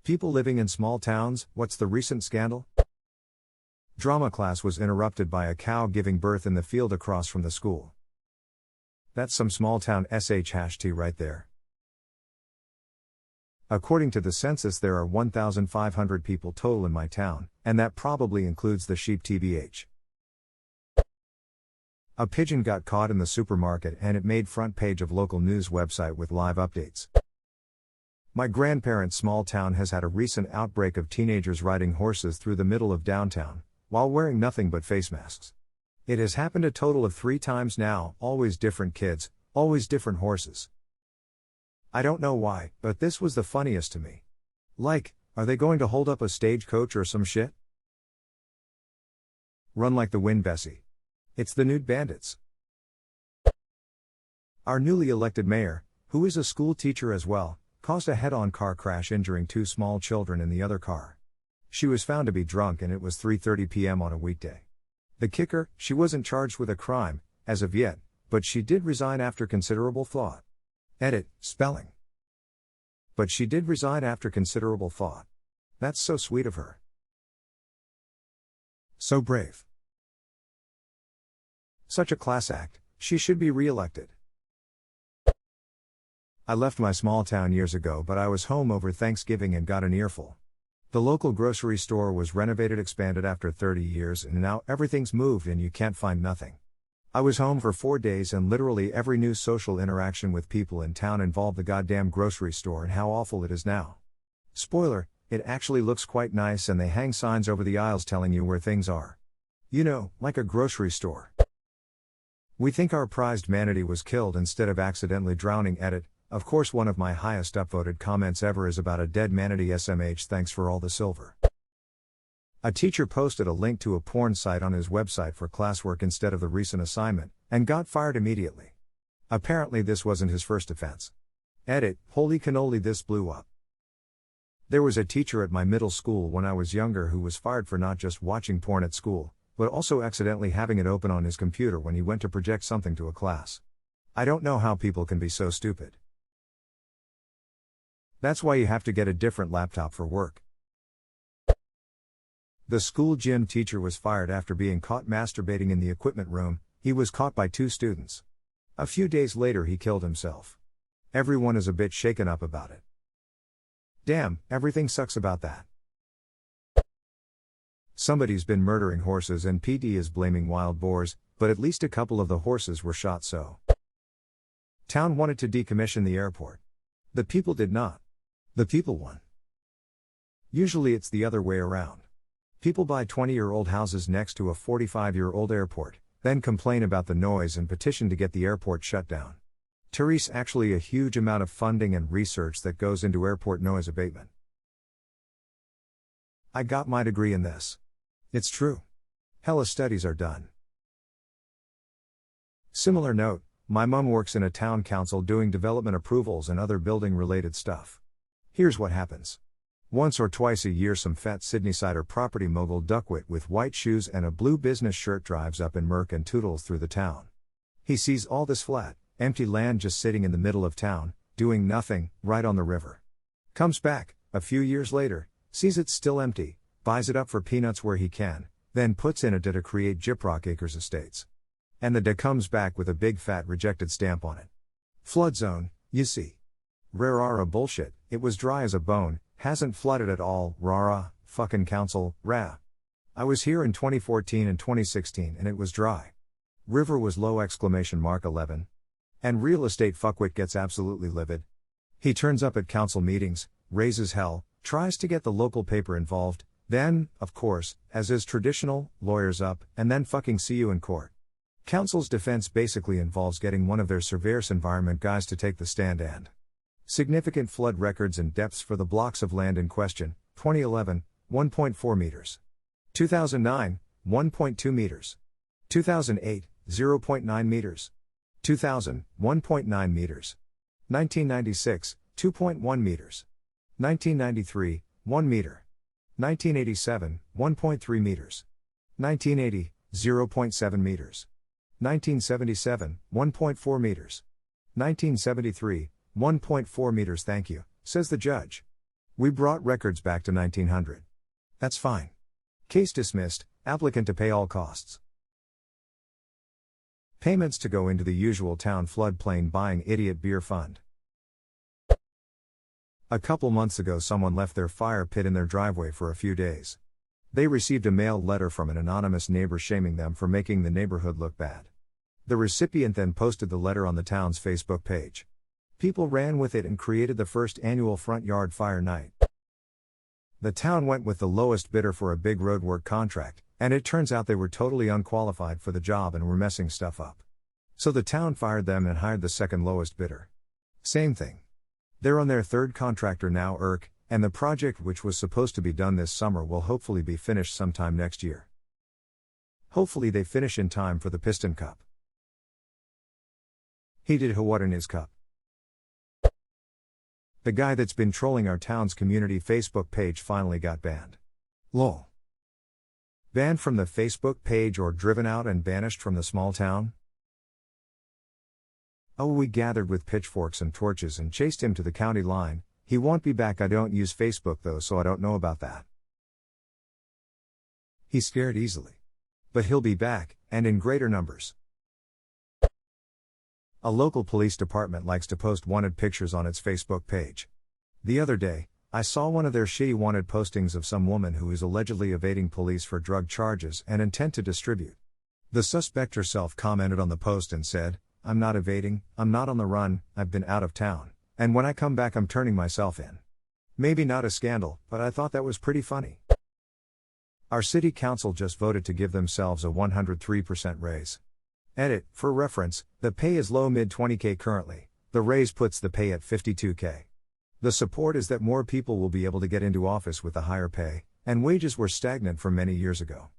People living in small towns, what's the recent scandal? Drama class was interrupted by a cow giving birth in the field across from the school. That's some small town #T right there. According to the census, there are 1,500 people total in my town, and that probably includes the sheep tbh. A pigeon got caught in the supermarket and it made front page of local news website with live updates. My grandparents' small town has had a recent outbreak of teenagers riding horses through the middle of downtown, while wearing nothing but face masks. It has happened a total of 3 times now, always different kids, always different horses. I don't know why, but this was the funniest to me. Like, are they going to hold up a stagecoach or some shit? Run like the wind, Bessie. It's the nude bandits. Our newly elected mayor, who is a school teacher as well, caused a head-on car crash injuring 2 small children in the other car. She was found to be drunk and it was 3:30 p.m. on a weekday. The kicker, she wasn't charged with a crime, as of yet, but she did resign after considerable thought. Edit, spelling. But she did resign after considerable thought. That's so sweet of her. So brave. Such a class act, she should be re-elected. I left my small town years ago, but I was home over Thanksgiving and got an earful. The local grocery store was renovated, expanded after 30 years, and now everything's moved and you can't find nothing. I was home for 4 days and literally every new social interaction with people in town involved the goddamn grocery store and how awful it is now. Spoiler, it actually looks quite nice and they hang signs over the aisles telling you where things are. You know, like a grocery store. We think our prized manatee was killed instead of accidentally drowning. Edit. Of course, one of my highest upvoted comments ever is about a dead manatee. SMH, thanks for all the silver. A teacher posted a link to a porn site on his website for classwork instead of the recent assignment, and got fired immediately. Apparently this wasn't his first offense. Edit, holy cannoli, this blew up. There was a teacher at my middle school when I was younger who was fired for not just watching porn at school, but also accidentally having it open on his computer when he went to project something to a class. I don't know how people can be so stupid. That's why you have to get a different laptop for work. The school gym teacher was fired after being caught masturbating in the equipment room. He was caught by 2 students. A few days later he killed himself. Everyone is a bit shaken up about it. Damn, everything sucks about that. Somebody's been murdering horses and PD is blaming wild boars, but at least a couple of the horses were shot. So town wanted to decommission the airport. The people did not. The people won. Usually it's the other way around. People buy 20-year-old houses next to a 45-year-old airport, then complain about the noise and petition to get the airport shut down. Therese, actually a huge amount of funding and research that goes into airport noise abatement. I got my degree in this. It's true. Hella studies are done. Similar note, my mom works in a town council doing development approvals and other building related stuff. Here's what happens. Once or twice a year some fat Sydneysider property mogul duckwit with white shoes and a blue business shirt drives up in Merc and tootles through the town. He sees all this flat, empty land just sitting in the middle of town, doing nothing, right on the river. Comes back, a few years later, sees it's still empty, buys it up for peanuts where he can, then puts in a DA to create Gyprock Acres Estates. And the DA comes back with a big fat rejected stamp on it. Flood zone, you see. Rara bullshit, it was dry as a bone, hasn't flooded at all, rara, fucking council, rah. I was here in 2014 and 2016 and it was dry. River was low ! 11. And real estate fuckwit gets absolutely livid. He turns up at council meetings, raises hell, tries to get the local paper involved, then, of course, as is traditional, lawyers up, and then fucking see you in court. Council's defense basically involves getting one of their Cerveris environment guys to take the stand and significant flood records and depths for the blocks of land in question. 2011, 1.4 meters. 2009, 1.2 meters. 2008, 0.9 meters. 2000, 1.9 meters. 1996, 2.1 meters. 1993, 1 meter. 1987, 1.3 meters. 1980, 0.7 meters. 1977, 1.4 meters. 1973, 1.4 meters. Thank you, says the judge. We brought records back to 1900. That's fine. Case dismissed, applicant to pay all costs. Payments to go into the usual town floodplain buying idiot beer fund. A couple months ago, someone left their fire pit in their driveway for a few days. They received a mailed letter from an anonymous neighbor shaming them for making the neighborhood look bad. The recipient then posted the letter on the town's Facebook page. People ran with it and created the first annual front yard fire night. The town went with the lowest bidder for a big roadwork contract, and it turns out they were totally unqualified for the job and were messing stuff up. So the town fired them and hired the second lowest bidder. Same thing. They're on their third contractor now, and the project, which was supposed to be done this summer, will hopefully be finished sometime next year. Hopefully they finish in time for the Piston Cup. He did what in his cup? The guy that's been trolling our town's community Facebook page finally got banned. Lol. Banned from the Facebook page or driven out and banished from the small town? Oh, we gathered with pitchforks and torches and chased him to the county line. He won't be back. I don't use Facebook though, so I don't know about that. He's scared easily. But he'll be back, and in greater numbers. A local police department likes to post wanted pictures on its Facebook page. The other day, I saw one of their shitty wanted postings of some woman who is allegedly evading police for drug charges and intent to distribute. The suspect herself commented on the post and said, "I'm not evading, I'm not on the run, I've been out of town, and when I come back I'm turning myself in." Maybe not a scandal, but I thought that was pretty funny. Our city council just voted to give themselves a 103% raise. Edit, for reference, the pay is low mid 20k currently, the raise puts the pay at 52k. The support is that more people will be able to get into office with the higher pay, and wages were stagnant for many years ago.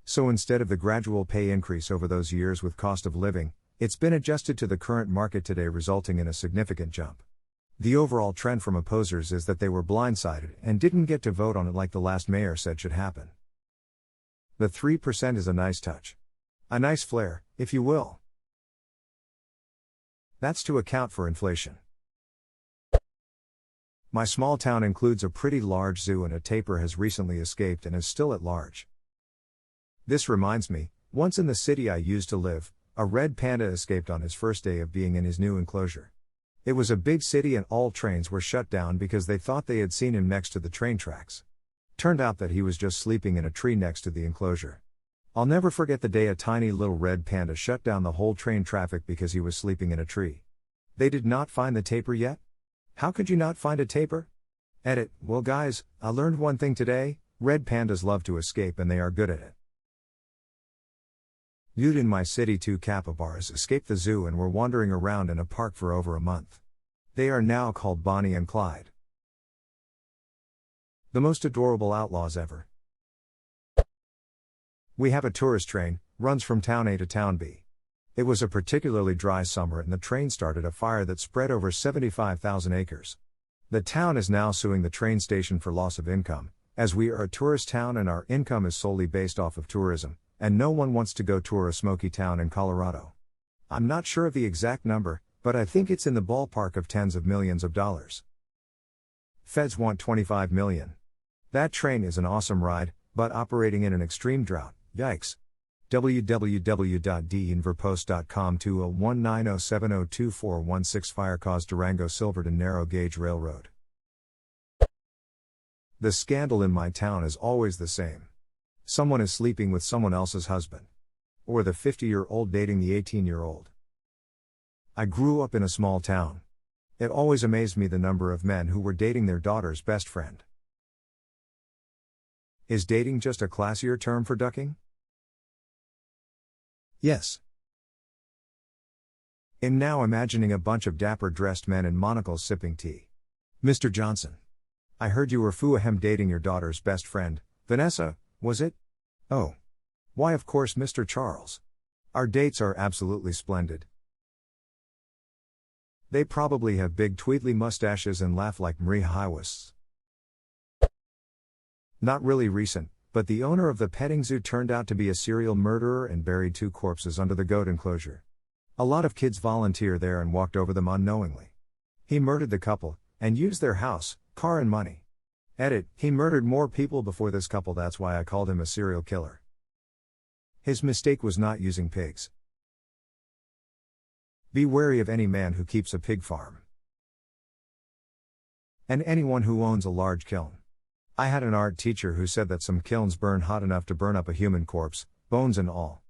So instead of the gradual pay increase over those years with cost of living, it's been adjusted to the current market today, resulting in a significant jump. The overall trend from opposers is that they were blindsided and didn't get to vote on it like the last mayor said should happen. The 3% is a nice touch. A nice flair, if you will. That's to account for inflation. My small town includes a pretty large zoo, and a tapir has recently escaped and is still at large. This reminds me, once in the city I used to live, a red panda escaped on his first day of being in his new enclosure. It was a big city and all trains were shut down because they thought they had seen him next to the train tracks. Turned out that he was just sleeping in a tree next to the enclosure. I'll never forget the day a tiny little red panda shut down the whole train traffic because he was sleeping in a tree. They did not find the tapir yet? How could you not find a tapir? Edit, well guys, I learned one thing today, red pandas love to escape and they are good at it. Dude, in my city 2 capybaras escaped the zoo and were wandering around in a park for over a month. They are now called Bonnie and Clyde. The most adorable outlaws ever. We have a tourist train, runs from town A to town B. It was a particularly dry summer and the train started a fire that spread over 75,000 acres. The town is now suing the train station for loss of income, as we are a tourist town and our income is solely based off of tourism, and no one wants to go tour a smoky town in Colorado. I'm not sure of the exact number, but I think it's in the ballpark of tens of millions of dollars. Feds want $25 million. That train is an awesome ride, but operating in an extreme drought. Yikes. www.denverpost.com 201907022416 Fire caused Durango Silverton narrow gauge railroad. The scandal in my town is always the same. Someone is sleeping with someone else's husband. Or the 50-year-old dating the 18-year-old. I grew up in a small town. It always amazed me the number of men who were dating their daughter's best friend. Is dating just a classier term for ducking? Yes. I'm now imagining a bunch of dapper-dressed men in monocles sipping tea. Mr. Johnson. I heard you were fuahem dating your daughter's best friend, Vanessa, was it? Oh. Why of course Mr. Charles. Our dates are absolutely splendid. They probably have big tweedly mustaches and laugh like Marie Highwasts. Not really recent, but the owner of the petting zoo turned out to be a serial murderer and buried 2 corpses under the goat enclosure. A lot of kids volunteer there and walked over them unknowingly. He murdered the couple, and used their house, car and money. Edit, he murdered more people before this couple, that's why I called him a serial killer. His mistake was not using pigs. Be wary of any man who keeps a pig farm. And anyone who owns a large kiln. I had an art teacher who said that some kilns burn hot enough to burn up a human corpse, bones and all.